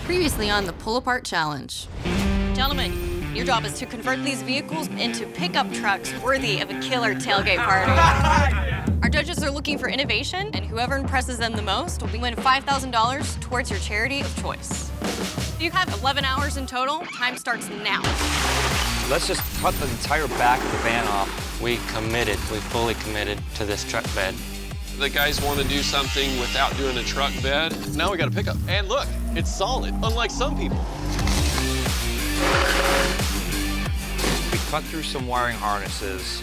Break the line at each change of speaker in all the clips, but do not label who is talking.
Previously on the Pull-Apart Challenge.
Gentlemen, your job is to convert these vehicles into pickup trucks worthy of a killer tailgate party. Our judges are looking for innovation, and whoever impresses them the most will win $5,000 towards your charity of choice. You have 11 hours in total. Time starts now.
Let's just cut the entire back of the van off.
We fully committed to this truck bed.
The guys want to do something without doing a truck bed. Now we got a pickup. And look, it's solid, unlike some people.
We cut through some wiring harnesses.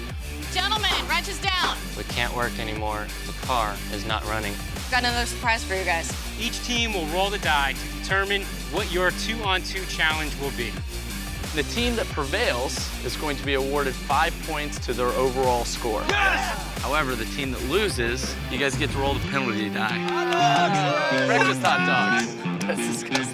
Gentlemen, wrenches down.
We can't work anymore. The car is not running.
Got another surprise for you guys.
Each team will roll the die to determine what your 2-on-2 challenge will be.
The team that prevails is going to be awarded 5 points to their overall score.
Yes!
However, the team that loses, you guys get to roll the penalty die. Hot dogs! Breakfast hot dogs. That's disgusting.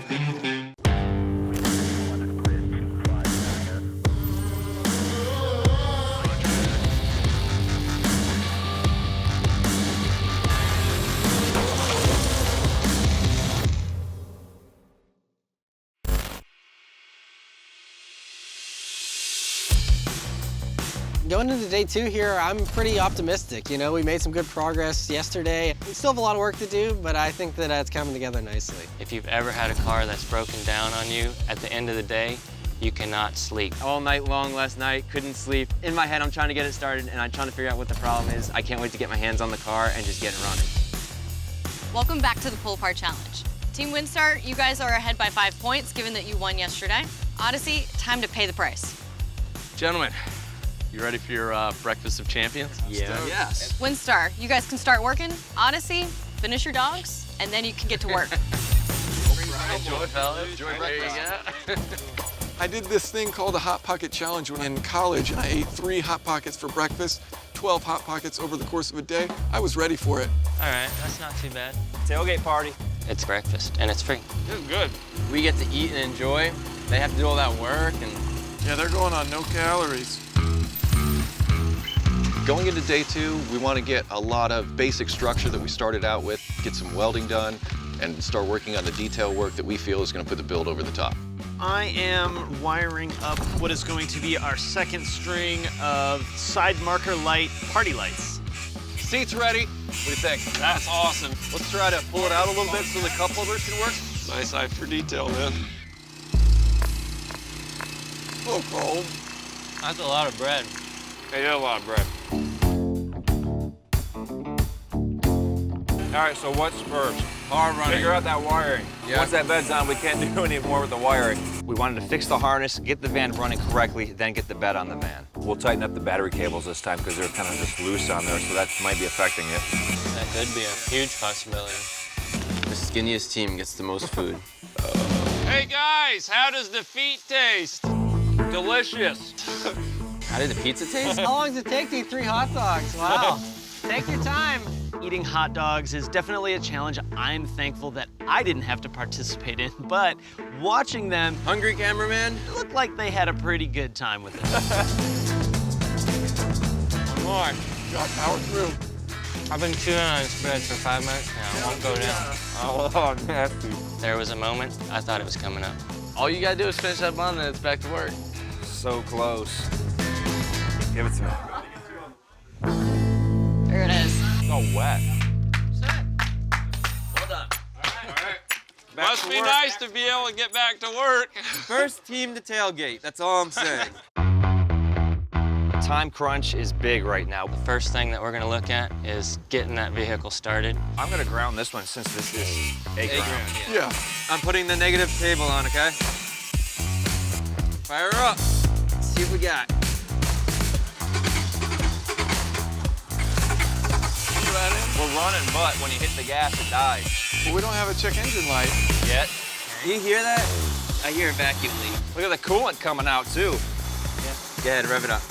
Going into day 2 here, I'm pretty optimistic. You know, we made some good progress yesterday. We still have a lot of work to do, but I think that it's coming together nicely.
If you've ever had a car that's broken down on you, at the end of the day, you cannot sleep.
All night long last night, couldn't sleep. In my head, I'm trying to get it started, and I'm trying to figure out what the problem is. I can't wait to get my hands on the car and just get it running.
Welcome back to the Pull-Apart Challenge. Team Windstar, you guys are ahead by 5 points, given that you won yesterday. Odyssey, time to pay the price.
Gentlemen, you ready for your breakfast of champions?
Yeah.
Yes.
Windstar, you guys can start working. Odyssey, finish your dogs, and then you can get to work.
Enjoy, fellas. Enjoy breakfast.
I did this thing called a Hot Pocket Challenge when in college. I ate 3 Hot Pockets for breakfast, 12 Hot Pockets over the course of a day. I was ready for it.
All right, that's not too bad.
Tailgate party.
It's breakfast, and it's free.
This is good.
We get to eat and enjoy. They have to do all that work, and
Yeah, they're going on no calories.
Going into day 2, we want to get a lot of basic structure that we started out with, get some welding done, and start working on the detail work that we feel is going to put the build over the top.
I am wiring up what is going to be our second string of side marker light party lights.
Seats ready. What do you think?
That's awesome.
Let's try to pull it out a little bit so the cup holders can work.
Nice eye for detail, man. So cold.
That's a lot of bread.
They did a lot of bread. All right, so what's first?
Car running.
Figure out that wiring.
Yeah.
Once that bed's on, we can't do any more with the wiring.
We wanted to fix the harness, get the van running correctly, then get the bed on the van.
We'll tighten up the battery cables this time because they're kind of just loose on there, so that might be affecting it.
That could be a huge possibility.
the skinniest team gets the most food.
Hey guys, how does the feet taste?
Delicious.
How did the pizza taste?
How long does it take to eat 3 hot dogs? Wow. Take your time.
Eating hot dogs is definitely a challenge I'm thankful that I didn't have to participate in, but watching them,
Hungry cameraman?
it looked like they had a pretty good time with it.
One more.
Got power through.
I've been chewing on this bread for 5 minutes now. It won't go down.
Oh, nasty.
There was a moment I thought it was coming up.
All you gotta do is finish that bun and it's back to work.
So close. Give it to me.
There it is.
It's all wet.
Well done.
All right.
Must be nice to be able to get back to work.
First team to tailgate, that's all I'm saying.
Time crunch is big right now.
The first thing that we're gonna look at is getting that vehicle started.
I'm gonna ground this one since this is a ground.
Yeah.
I'm putting the negative table on, okay? Fire up. Let's see what we got.
We're running, but when you hit the gas, it dies.
Well, we don't have a check engine light.
Yet.
Do you hear that?
I hear a vacuum leak.
Look at the coolant coming out, too.
Go ahead, rev it up.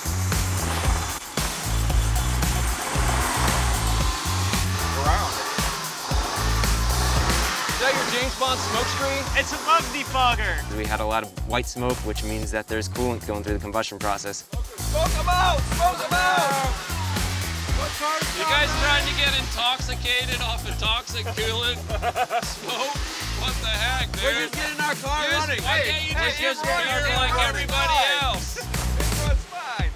Is that your James Bond smoke screen?
It's a bug debugger.
We had a lot of white smoke, which means that there's coolant going through the combustion process.
Smoke them out! Smoke them out!
You guys trying to get intoxicated off of toxic coolant? Smoke?
What the heck, dude? We're just getting our car running. Why can't you just get here like everybody else? This one's fine.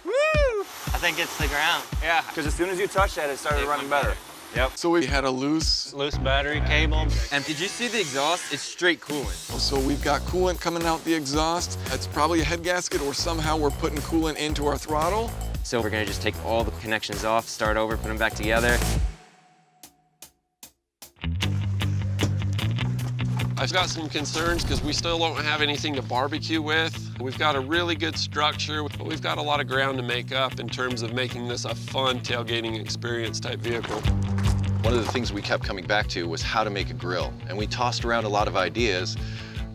Woo! I think it's the ground.
Yeah, because as soon as you touched that, it started running better. Yep.
So we had a loose
battery cable.
And did you see the exhaust? It's straight coolant.
So we've got coolant coming out the exhaust. It's probably a head gasket, or somehow we're putting coolant into our throttle.
So we're gonna just take all the connections off, start over, put them back together.
I've got some concerns because we still don't have anything to barbecue with. We've got a really good structure, but we've got a lot of ground to make up in terms of making this a fun tailgating experience type vehicle.
One of the things we kept coming back to was how to make a grill. And we tossed around a lot of ideas,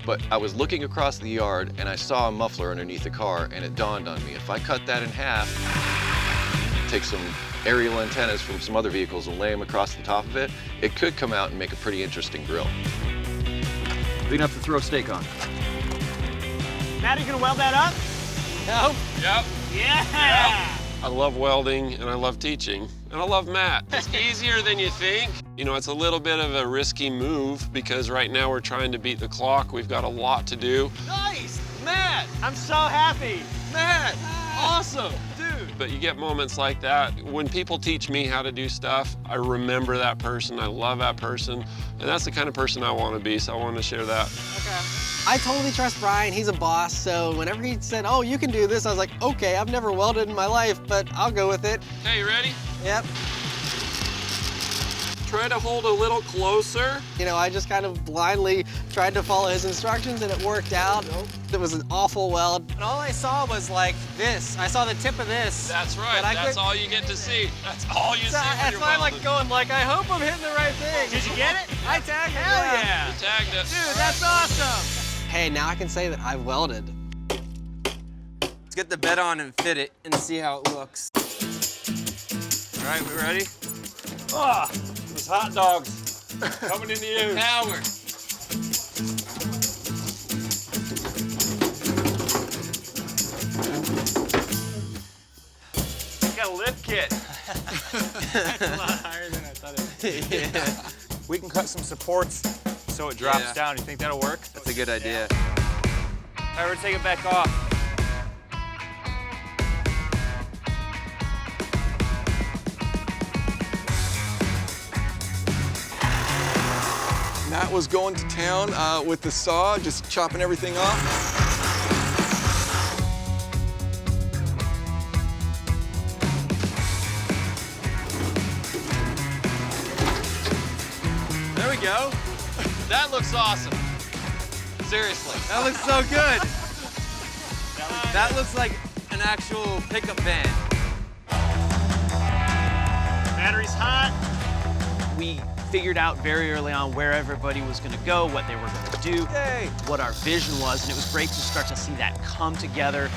but I was looking across the yard and I saw a muffler underneath the car, and it dawned on me, if I cut that in half, take some aerial antennas from some other vehicles and lay them across the top of it, it could come out and make a pretty interesting grill.
Big enough to throw steak on.
Matt, you gonna weld that up?
No.
Yep.
Yeah!
Yep. I love welding and I love teaching and I love Matt. It's easier than you think. You know, it's a little bit of a risky move because right now we're trying to beat the clock. We've got a lot to do.
Nice! Matt! I'm so happy! Matt! Awesome! Dude!
But you get moments like that. When people teach me how to do stuff, I remember that person, I love that person, and that's the kind of person I want to be, so I want to share that.
Okay. I totally trust Brian. He's a boss, so whenever he said, oh, you can do this, I was like, okay, I've never welded in my life, but I'll go with it.
Hey, you ready?
Yep.
Try to hold a little closer.
You know, I just kind of blindly tried to follow his instructions, and it worked out. It was an awful weld.
And all I saw was like this. I saw the tip of this.
That's right. That's all you get to see. That's all you see when
That's
you're
why I'm
welding.
like going like, I hope I'm hitting the right thing.
Did you get it?
I tagged it.
Hell yeah!
You tagged it.
Dude, that's awesome!
Hey, now I can say that I've welded.
Let's get the bed on and fit it and see how it looks.
All right, we ready?
Ah, those hot dogs coming into use.
Howard.
Got a lift kit.
That's a lot higher than I thought it was.
Yeah.
We can cut some supports so it drops down. You think that'll work?
That's a good idea.
All right, we're taking it back off.
Matt was going to town with the saw, just chopping everything off.
There we go. That looks awesome. Seriously. That looks so good. That looks like an actual pickup van.
Battery's hot.
We figured out very early on where everybody was going to go, what they were going to do, what our vision was, and it was great to start to see that come together.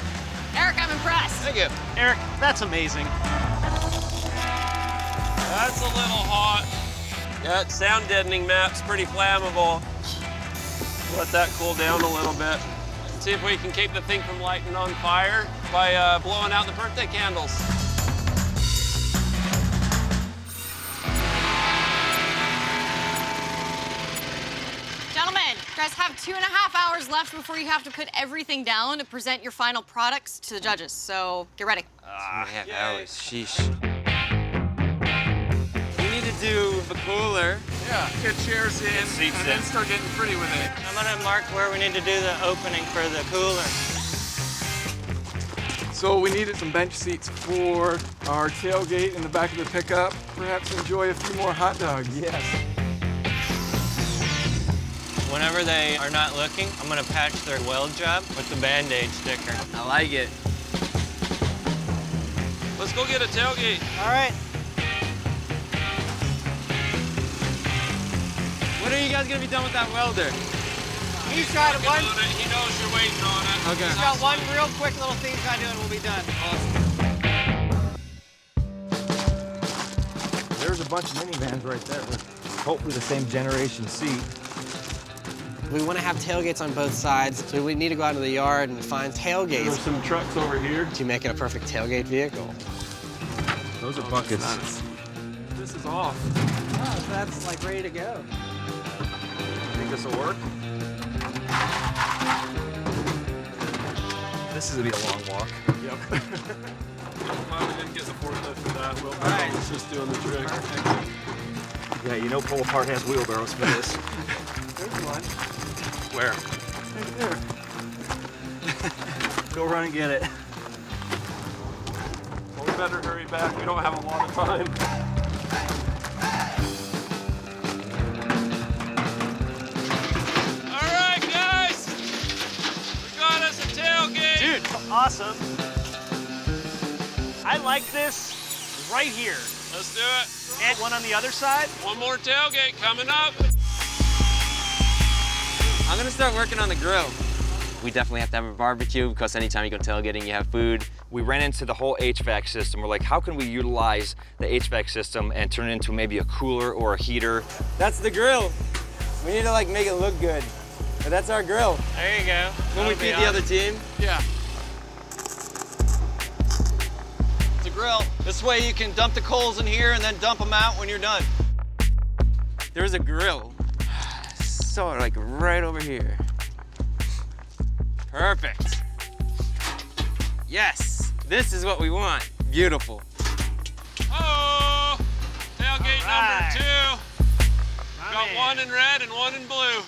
Eric, I'm impressed.
Thank you.
Eric, that's amazing.
That's a little hot. That sound deadening map's pretty flammable. Let that cool down a little bit. See if we can keep the thing from lighting on fire by blowing out the birthday candles.
Gentlemen, you guys have 2.5 hours left before you have to put everything down to present your final products to the judges. So get ready.
2.5 hours, sheesh. We need to do the cooler.
Yeah, get chairs in and then start getting pretty with it.
I'm going to mark where we need to do the opening for the cooler.
So we needed some bench seats for our tailgate in the back of the pickup. Perhaps enjoy a few more hot dogs. Yes.
Whenever they are not looking, I'm gonna patch their weld job with the Band-Aid sticker.
I like it.
Let's go get a tailgate.
All right.
When are you guys gonna be done with that welder?
He's got one.
He knows you're waiting on it.
Okay.
He's got one real quick little thing he's got to do, and we'll be done.
There's a bunch of minivans right there with hopefully the same generation seat.
We want to have tailgates on both sides, so we need to go out into the yard and find tailgates.
There's some trucks over here.
To make it a perfect tailgate vehicle.
Those are buckets.
This is off.
Oh, so that's like ready to go.
I think
this will work. This is gonna be a long walk.
Yep. Glad we didn't get the forklift for that. Wheelbarrow was just doing the trick.
Yeah, you know PullAPart has wheelbarrows for this.
There's one.
Where?
Right there.
Go run and get it.
Well, we better hurry back. We don't have a lot of time. All right, guys. We got us a tailgate.
Dude, awesome. I like this right here.
Let's do it.
And one on the other side.
One more tailgate coming up.
I'm gonna start working on the grill.
We definitely have to have a barbecue because anytime you go tailgating, you have food. We ran into the whole HVAC system. We're like, how can we utilize the HVAC system and turn it into maybe a cooler or a heater?
That's the grill. We need to like make it look good. But that's our grill.
There you go.
When we feed the other team.
Yeah.
It's a grill. This way you can dump the coals in here and then dump them out when you're done.
There's a grill. So like right over here. Perfect. Yes, this is what we want. Beautiful.
Oh, tailgate
right.
number 2. Got one in red and one in blue.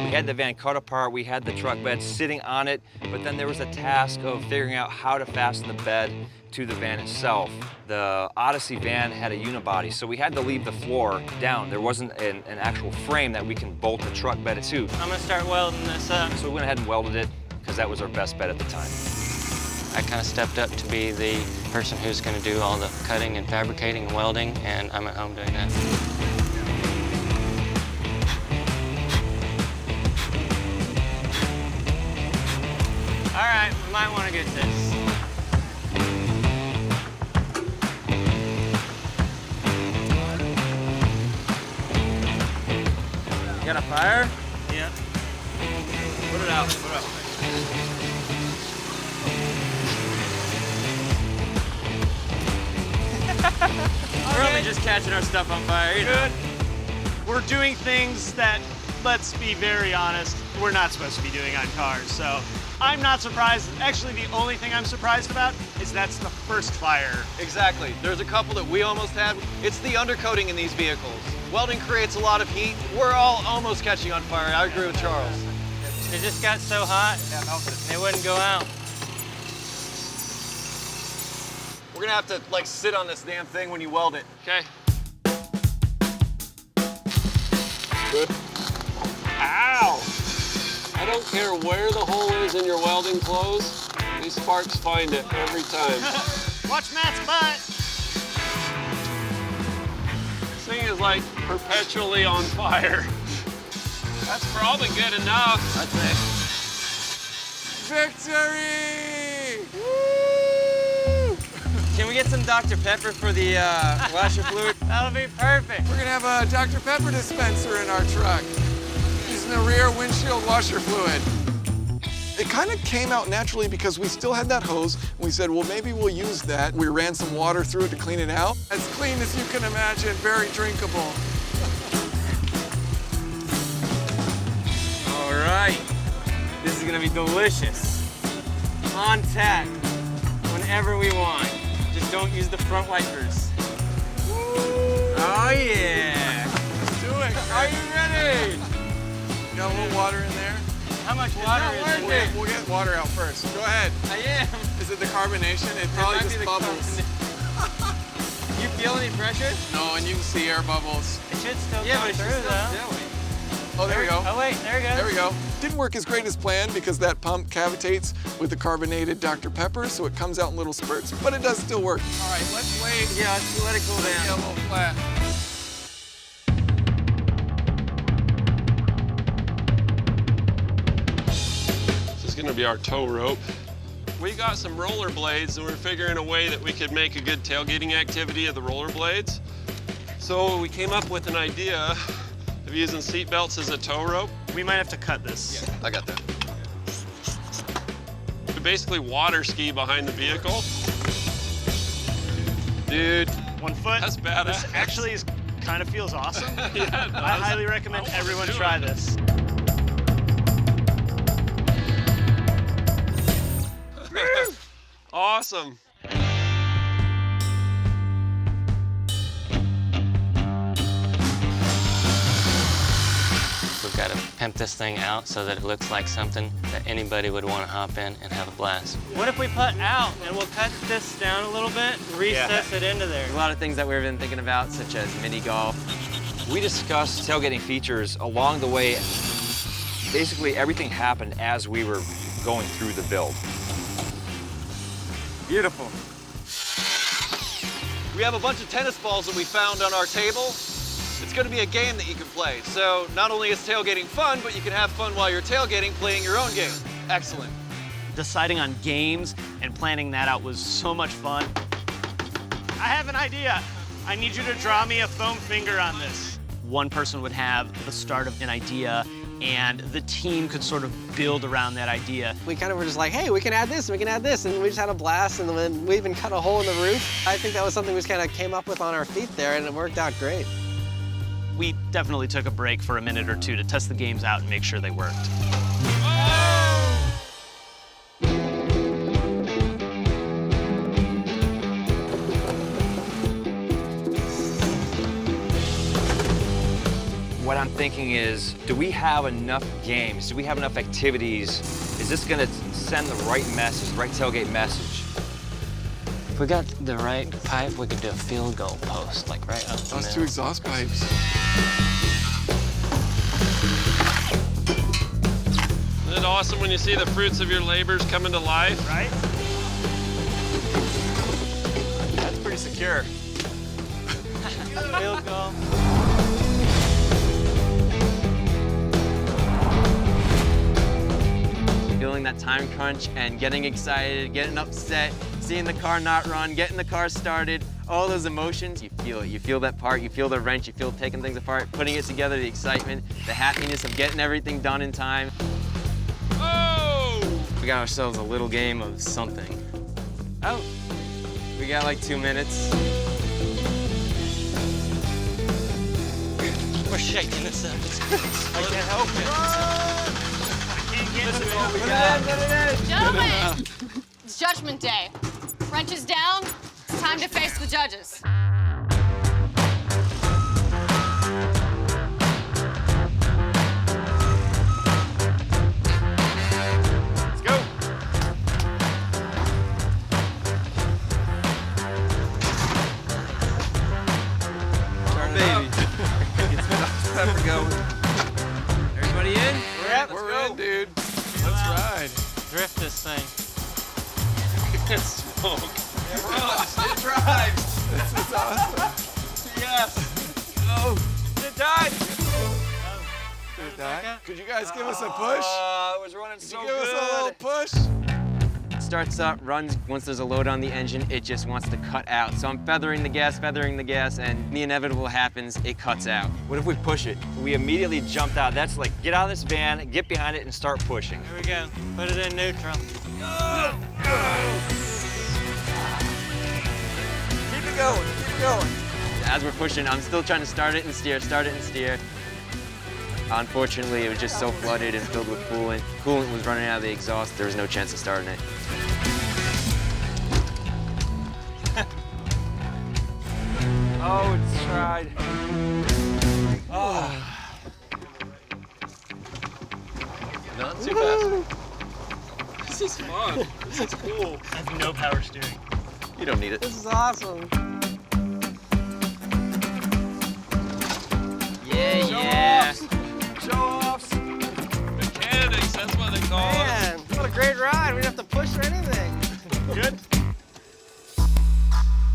We had the van cut apart, we had the truck bed sitting on it, but then there was a task of figuring out how to fasten the bed to the van itself. The Odyssey van had a unibody, so we had to leave the floor down. There wasn't an actual frame that we can bolt the truck bed to.
I'm gonna start welding this up.
So we went ahead and welded it, because that was our best bet at the time.
I kind of stepped up to be the person who's going to do all the cutting and fabricating and welding, and I'm at home doing that.
All right, we might want to get this.
You got a fire?
Yeah.
Put it out, put it out. We're only just catching our stuff on fire, you know.
Good. We're doing things that, let's be very honest, we're not supposed to be doing on cars. So I'm not surprised. Actually, the only thing I'm surprised about is that's the first fire.
Exactly. There's a couple that we almost had. It's the undercoating in these vehicles. Welding creates a lot of heat. We're all almost catching on fire. I agree with Charles.
It just got so hot, it wouldn't go out.
We're gonna have to like sit on this damn thing when you weld it.
Okay. Good. Ow! I don't care where the hole is in your welding clothes. These sparks find it every time.
Watch Matt's butt.
This thing is like perpetually on fire. That's probably good enough.
I think.
Victory!
Can we get some Dr. Pepper for the washer fluid?
That'll be perfect.
We're gonna have a Dr. Pepper dispenser in our truck. Using the rear windshield washer fluid. It kind of came out naturally because we still had that hose. And we said, well, maybe we'll use that. We ran some water through it to clean it out. As clean as you can imagine, very drinkable.
All right. This is gonna be delicious. On tap, whenever we want. Just don't use the front wipers. Oh yeah.
Let's do it.
Are you ready?
Got a little water in there.
How much water is in there?
We'll get water out first. Go ahead.
I am.
Is it the carbonation? It probably
might be
just
the
bubbles.
You feel any pressure?
No, and you can see air bubbles.
It should still
Yeah,
come
but it's
through,
still
though.
going.
Oh, there we go.
Oh, wait, there it goes.
There we go. Didn't work as great as planned because that pump cavitates with the carbonated Dr. Pepper, so it comes out in little spurts, but it does still work. All right, let's wait.
Yeah, let's let it cool
Get a
down.
little flat.
This is gonna be our tow rope. We got some roller blades and we're figuring a way that we could make a good tailgating activity of the roller blades. So we came up with an idea of using seat belts as a tow rope.
We might have to cut this.
Yeah, I got that.
To basically water ski behind the vehicle.
Dude.
1 foot.
That's badass.
This actually is kind of feels awesome.
Yeah, it does.
I highly recommend everyone try this.
Awesome.
We've got to pimp this thing out so that it looks like something that anybody would want to hop in and have a blast.
What if we put out and we'll cut this down a little bit, recess it into there?
A lot of things that we've been thinking about, such as mini golf.
We discussed tailgating features along the way. Basically, everything happened as we were going through the build.
Beautiful.
We have a bunch of tennis balls that we found on our table. It's going to be a game that you can play. So not only is tailgating fun, but you can have fun while you're tailgating playing your own game. Excellent.
Deciding on games and planning that out was so much fun. I have an idea. I need you to draw me a foam finger on this. One person would have the start of an idea, and the team could sort of build around that idea.
We kind of were just like, hey, we can add this, and we can add this, and we just had a blast, and then we even cut a hole in the roof. I think that was something we just kind of came up with on our feet there, and it worked out great.
We definitely took a break for a minute or two to test the games out and make sure they worked.
What I'm thinking is, do we have enough games? Do we have enough activities? Is this gonna send the right message, the right tailgate message?
If we got the right pipe, we could do a field goal post, like right up the
Those
middle.
two exhaust pipes.
Isn't it awesome when you see the fruits of your labors coming to life?
Right?
That's pretty secure.
Field goal.
Feeling that time crunch and getting excited, getting upset, seeing the car not run, getting the car started, all those emotions, you feel it. You feel that part, you feel the wrench, you feel taking things apart, putting it together, the excitement, the happiness of getting everything done in time.
Oh!
We got ourselves a little game of something. Oh, we got like 2 minutes.
We're shaking this up.
I can't help it.
Gentlemen, it's Judgment Day. Wrenches down, it's time to face the judges.
Let's go.
Turn it up. Get some pepper going.
Everybody in?
We're in, dude. Let's ride.
Drift this thing.
Smoke.
It drives.
This is awesome.
Yes. Oh, it died.
Did it die? Could you guys give us a push?
It was running
Could
so
you give us a little
good.
push?
Starts up, runs. Once there's a load on the engine, it just wants to cut out. So I'm feathering the gas, and the inevitable happens, it cuts out.
What if we push it? We immediately jumped out. That's like, get out of this van, get behind it, and start pushing.
Here we go. Put it in neutral.
Keep it going. Keep it going.
As we're pushing, I'm still trying to start it and steer. Unfortunately, it was just so flooded and filled with coolant. Coolant was running out of the exhaust. There was no chance of starting it.
Oh, it's tried. Oh.
Not too bad.
This is fun. This is cool.
I have no power steering.
You don't need it.
This is awesome.
Yeah.
Show-offs.
Mechanics, that's what they call it.
Man, what a great ride. We didn't have to push or anything.
Good?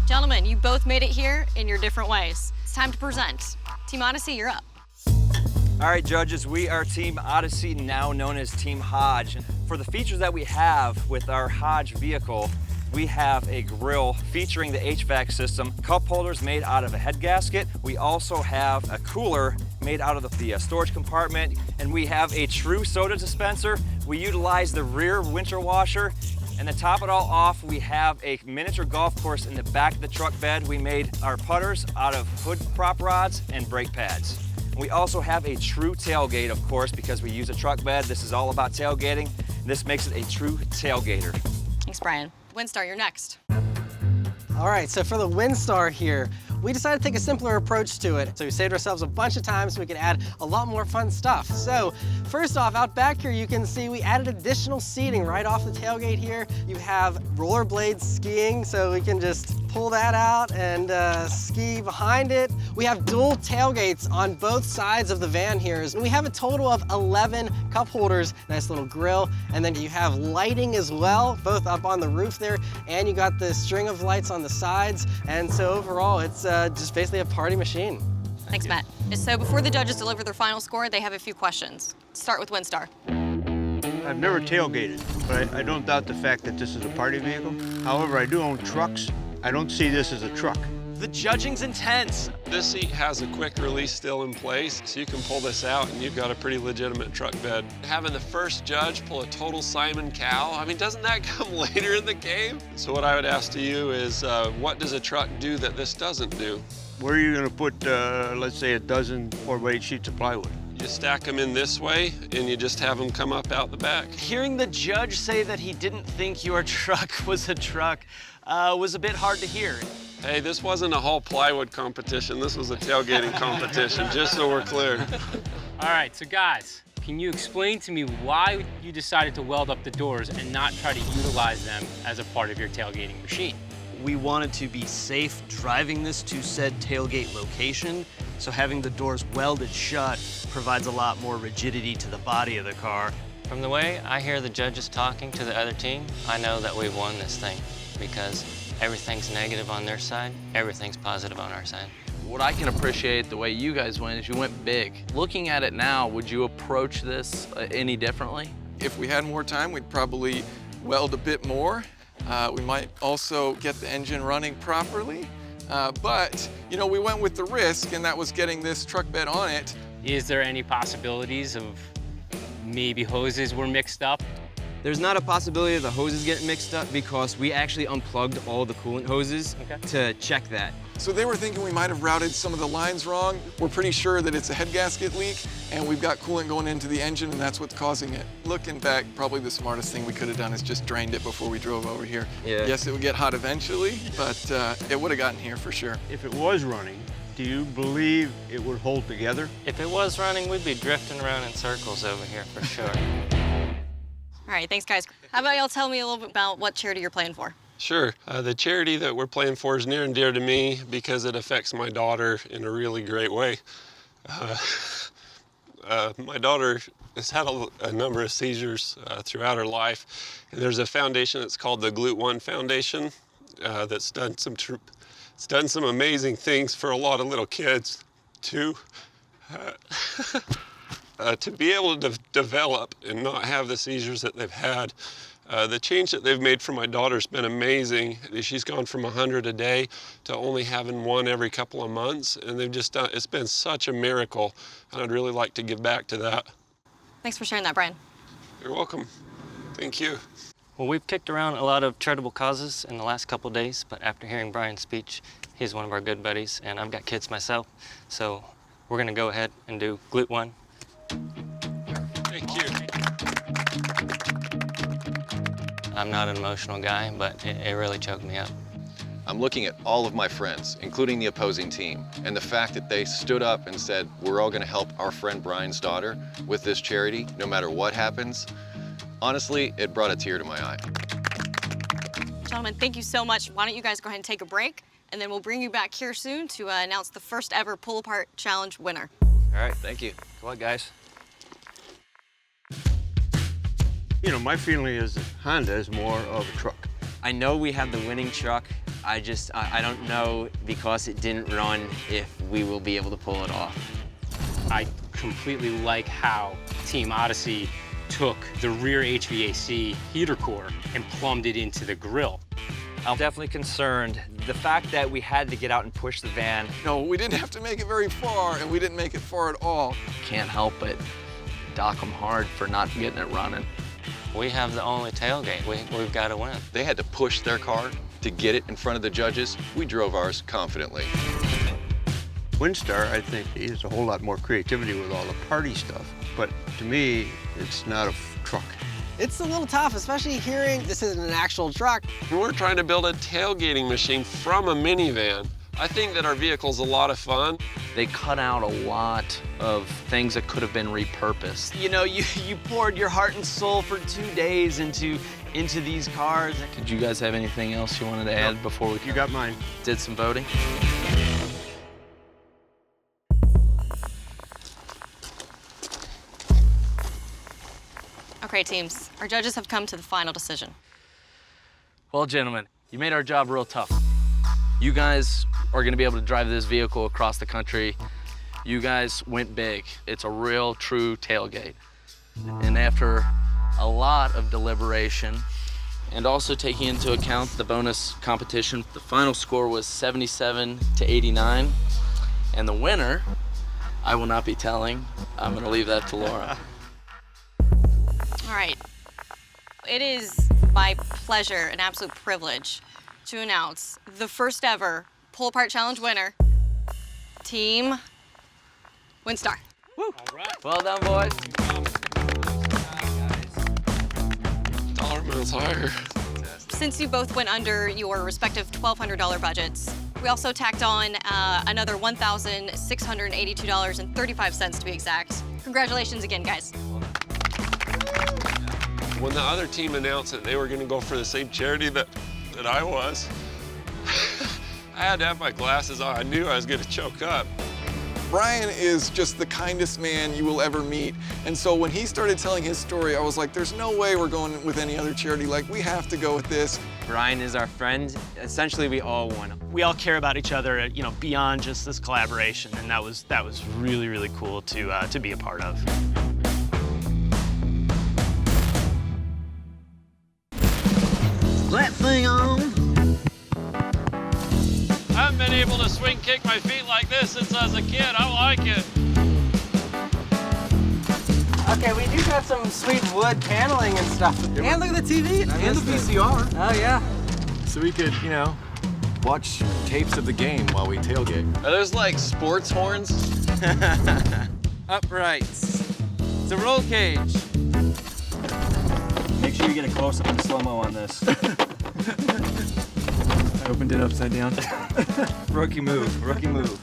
Gentlemen, you both made it here in your different ways. It's time to present. Team Odyssey, you're up.
All right, judges, we are Team Odyssey, now known as Team Hodge. For the features that we have with our Hodge vehicle, we have a grill featuring the HVAC system, cup holders made out of a head gasket. We also have a cooler made out of the storage compartment, and we have a true soda dispenser. We utilize the rear winter washer, And to top it all off, we have a miniature golf course in the back of the truck bed. We made our putters out of hood prop rods and brake pads. We also have a true tailgate, of course, because we use a truck bed. This is all about tailgating. This makes it a true tailgater.
Thanks, Brian. Windstar, you're next.
All right, so for the Windstar here, we decided to take a simpler approach to it. So we saved ourselves a bunch of time so we could add a lot more fun stuff. So first off, out back here, you can see we added additional seating right off the tailgate here. You have rollerblades skiing, so we can just pull that out and ski behind it. We have dual tailgates on both sides of the van here. And we have a total of 11 cup holders, nice little grill. And then you have lighting as well, both up on the roof there, and you got the string of lights on the sides. And so overall, it's just basically a party machine.
Thanks, Matt. So before the judges deliver their final score, they have a few questions. Start with Windstar.
I've never tailgated, but I don't doubt the fact that this is a party vehicle. However, I do own trucks. I don't see this as a truck.
The judging's intense.
This seat has a quick release still in place, so you can pull this out and you've got a pretty legitimate truck bed. Having the first judge pull a total Simon Cowell, I mean, doesn't that come later in the game? So what I would ask to you is, what does a truck do that this doesn't do?
Where are you gonna put, let's say, a dozen 4x8 sheets of plywood?
You stack them in this way and you just have them come up out the back.
Hearing the judge say that he didn't think your truck was a truck was a bit hard to hear.
Hey, this wasn't a whole plywood competition. This was a tailgating competition, just so we're clear.
All right, so guys, can you explain to me why you decided to weld up the doors and not try to utilize them as a part of your tailgating machine?
We wanted to be safe driving this to said tailgate location, so having the doors welded shut provides a lot more rigidity to the body of the car.
From the way I hear the judges talking to the other team, I know that we've won this thing because everything's negative on their side, everything's positive on our side.
What I can appreciate the way you guys went is you went big. Looking at it now, would you approach this any differently?
If we had more time, we'd probably weld a bit more. We might also get the engine running properly. But, you know, we went with the risk, and that was getting this truck bed on it.
Is there any possibilities of maybe hoses were mixed up?
There's not a possibility of the hoses getting mixed up because we actually unplugged all the coolant hoses to check that.
So they were thinking we might have routed some of the lines wrong. We're pretty sure that it's a head gasket leak, and we've got coolant going into the engine, and that's what's causing it. Looking back, probably the smartest thing we could have done is just drained it before we drove over here.
Yeah.
Yes, it would get hot eventually, but it would have gotten here for sure.
If it was running, do you believe it would hold together?
If it was running, we'd be drifting around in circles over here for sure.
All right, thanks, guys. How about y'all tell me a little bit about what charity you're playing for?
Sure. The charity that we're playing for is near and dear to me because it affects my daughter in a really great way. My daughter has had a number of seizures throughout her life, and there's a foundation that's called the Glute One Foundation that's done some amazing things for a lot of little kids to be able to develop and not have the seizures that they've had. The change that they've made for my daughter's been amazing. She's gone from 100 a day to only having one every couple of months, and they've just done, it's been such a miracle, and I'd really like to give back to that.
Thanks for sharing that, Brian.
You're welcome. Thank you.
Well, we've kicked around a lot of charitable causes in the last couple of days, but after hearing Brian's speech, he's one of our good buddies, and I've got kids myself, so we're gonna go ahead and do Glute One.
Thank you.
I'm not an emotional guy, but it really choked me up.
I'm looking at all of my friends, including the opposing team, and the fact that they stood up and said, we're all gonna help our friend Brian's daughter with this charity, no matter what happens. Honestly, it brought a tear to my eye.
Gentlemen, thank you so much. Why don't you guys go ahead and take a break, and then we'll bring you back here soon to announce the first ever Pull-Apart Challenge winner.
All right, thank you. Come on, guys.
You know, my feeling is that Honda is more of a truck.
I know we have the winning truck. I don't know because it didn't run if we will be able to pull it off.
I completely like how Team Odyssey took the rear HVAC heater core and plumbed it into the grill.
I'm definitely concerned. The fact that we had to get out and push the van.
No, we didn't have to make it very far, and we didn't make it far at all.
Can't help but dock them hard for not getting it running.
We have the only tailgate. We've got to win.
They had to push their car to get it in front of the judges. We drove ours confidently.
Windstar, I think, is a whole lot more creativity with all the party stuff. But to me, it's not a truck.
It's a little tough, especially hearing this isn't an actual truck.
We're trying to build a tailgating machine from a minivan. I think that our vehicle's a lot of fun.
They cut out a lot of things that could have been repurposed.
You know, you poured your heart and soul for 2 days into these cars.
Did you guys have anything else you wanted to add before we
You got mine.
did some voting?
Okay, teams, our judges have come to the final decision.
Well, gentlemen, you made our job real tough. You guys are gonna be able to drive this vehicle across the country. You guys went big. It's a real, true tailgate. And after a lot of deliberation, and also taking into account the bonus competition, the final score was 77-89. And the winner, I will not be telling. I'm gonna leave that to Laura.
All right. It is my pleasure and absolute privilege to announce the first ever Pull-Apart Challenge winner, Team Windstar.
Woo! All right. Well done, boys.
Dollar amounts higher.
Since you both went under your respective $1,200 budgets, we also tacked on another $1,682.35 to be exact. Congratulations again, guys.
When the other team announced that they were going to go for the same charity that I was, I had to have my glasses on. I knew I was going to choke up.
Brian is just the kindest man you will ever meet. And so when he started telling his story, I was like, there's no way we're going with any other charity. Like, we have to go with this.
Brian is our friend. Essentially, we all won.
We all care about each other, you know, beyond just this collaboration, and that was really, really cool to be a part of.
That thing on.
I haven't been able to swing kick my feet like this since I was a kid. I like it.
Okay, we do got some sweet wood paneling and stuff. And look at the TV.
And the VCR.
Oh, yeah.
So we could, you know, watch tapes of the game while we tailgate.
Are those like sports horns?
Uprights. It's a roll cage.
Make sure you get a close-up and slow-mo on this. I opened it upside down. Rookie move, rookie move.